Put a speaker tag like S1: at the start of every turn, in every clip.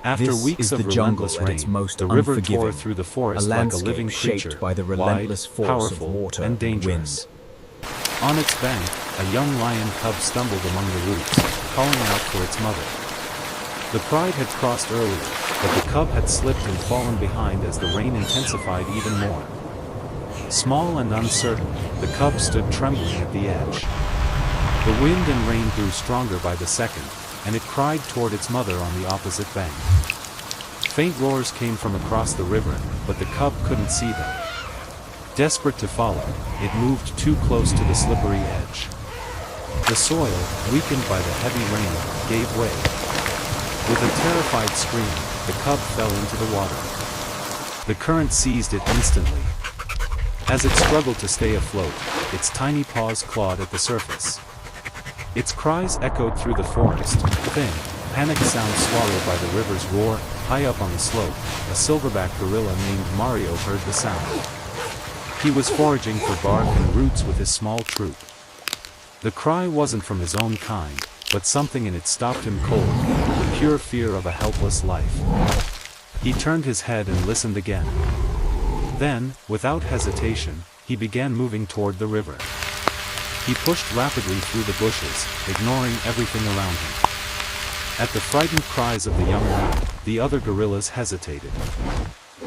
S1: After
S2: This
S1: weeks
S2: is
S1: of
S2: the jungle
S1: relentless
S2: at its
S1: rain,
S2: most
S1: the river
S2: unforgiving,
S1: tore through the
S2: a
S1: forest like a
S2: landscape
S1: living
S2: shaped
S1: creature,
S2: by the relentless
S1: wide,
S2: force of
S1: powerful,
S2: water
S1: and dangerous. On its bank, a young lion cub stumbled among the roots, calling out for its mother. The pride had crossed earlier, but the cub had slipped and fallen behind as the rain intensified even more. Small and uncertain, the cub stood trembling at the edge. The wind and rain grew stronger by the second, and it cried toward its mother on the opposite bank. Faint roars came from across the river, but the cub couldn't see them. Desperate to follow, it moved too close to the slippery edge. The soil, weakened by the heavy rain, gave way. With a terrified scream, the cub fell into the water. The current seized it instantly. As it struggled to stay afloat, its tiny paws clawed at the surface. Its cries echoed through the forest, thin, panicked sounds swallowed by the river's roar. High up on the slope, a silverback gorilla named Mario heard the sound. He was foraging for bark and roots with his small troop. The cry wasn't from his own kind, but something in it stopped him cold, the pure fear of a helpless life. He turned his head and listened again. Then, without hesitation, he began moving toward the river. He pushed rapidly through the bushes, ignoring everything around him. At the frightened cries of the young lion, the other gorillas hesitated.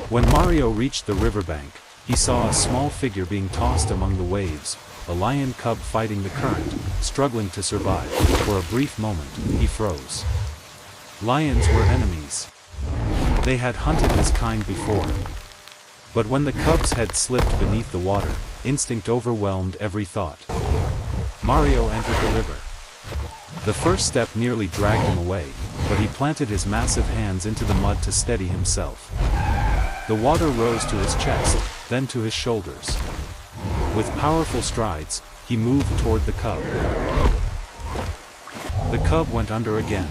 S1: When Mario reached the riverbank, he saw a small figure being tossed among the waves, a lion cub fighting the current, struggling to survive. For a brief moment, he froze. Lions were enemies. They had hunted his kind before. But when the cub's head slipped beneath the water, instinct overwhelmed every thought. Mario entered the river. The first step nearly dragged him away, but he planted his massive hands into the mud to steady himself. The water rose to his chest, then to his shoulders. With powerful strides, he moved toward the cub. The cub went under again.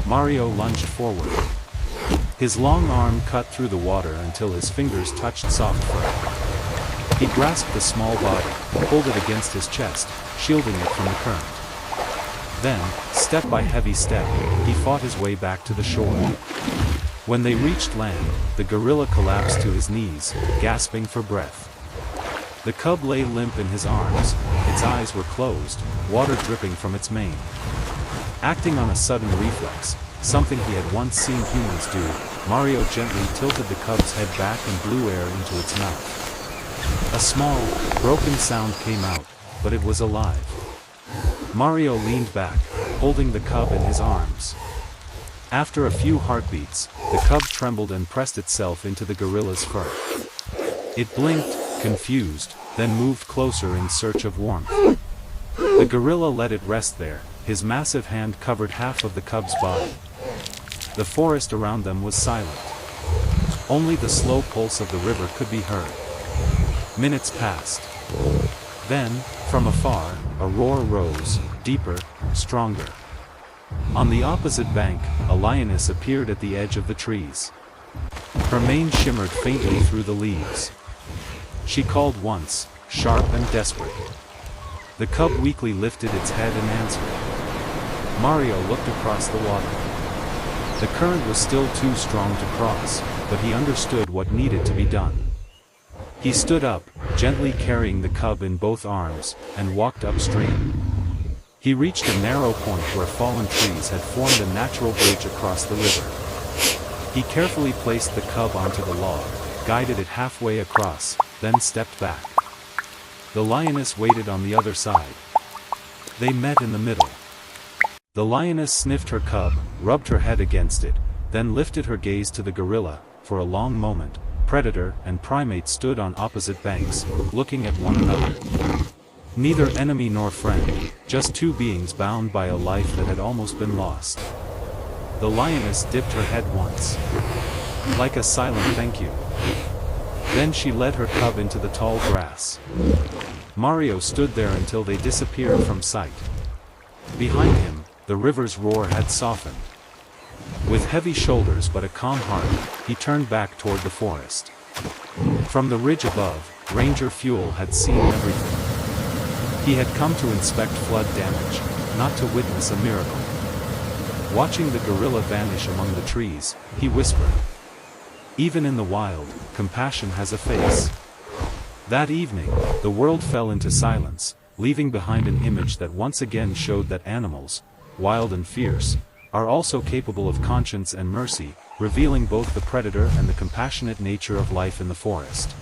S1: Mario lunged forward. His long arm cut through the water until his fingers touched soft fur. He grasped the small body, pulled it against his chest, shielding it from the current. Then, step by heavy step, he fought his way back to the shore. When they reached land, the gorilla collapsed to his knees, gasping for breath. The cub lay limp in his arms, its eyes were closed, water dripping from its mane. Acting on a sudden reflex, something he had once seen humans do, Mario gently tilted the cub's head back and blew air into its mouth. A small, broken sound came out, but it was alive. Mario leaned back, holding the cub in his arms. After a few heartbeats, the cub trembled and pressed itself into the gorilla's fur. It blinked, confused, then moved closer in search of warmth. The gorilla let it rest there, his massive hand covered half of the cub's body. The forest around them was silent. Only the slow pulse of the river could be heard. Minutes passed. Then, from afar, a roar rose, deeper, stronger. On the opposite bank, a lioness appeared at the edge of the trees. Her mane shimmered faintly through the leaves. She called once, sharp and desperate. The cub weakly lifted its head and answered. Mario looked across the water. The current was still too strong to cross, but he understood what needed to be done. He stood up, gently carrying the cub in both arms, and walked upstream. He reached a narrow point where fallen trees had formed a natural bridge across the river. He carefully placed the cub onto the log, guided it halfway across, then stepped back. The lioness waited on the other side. They met in the middle. The lioness sniffed her cub, rubbed her head against it, then lifted her gaze to the gorilla. For a long moment, predator and primate stood on opposite banks, looking at one another. Neither enemy nor friend, just two beings bound by a life that had almost been lost. The lioness dipped her head once, like a silent thank you. Then she led her cub into the tall grass. Mario stood there until they disappeared from sight. Behind him, the river's roar had softened. With heavy shoulders but a calm heart, he turned back toward the forest. From the ridge above, Ranger Fuel had seen everything. He had come to inspect flood damage, not to witness a miracle. Watching the gorilla vanish among the trees, he whispered, "Even in the wild, compassion has a face." That evening, the world fell into silence, leaving behind an image that once again showed that animals, wild and fierce, are also capable of conscience and mercy, revealing both the predator and the compassionate nature of life in the forest.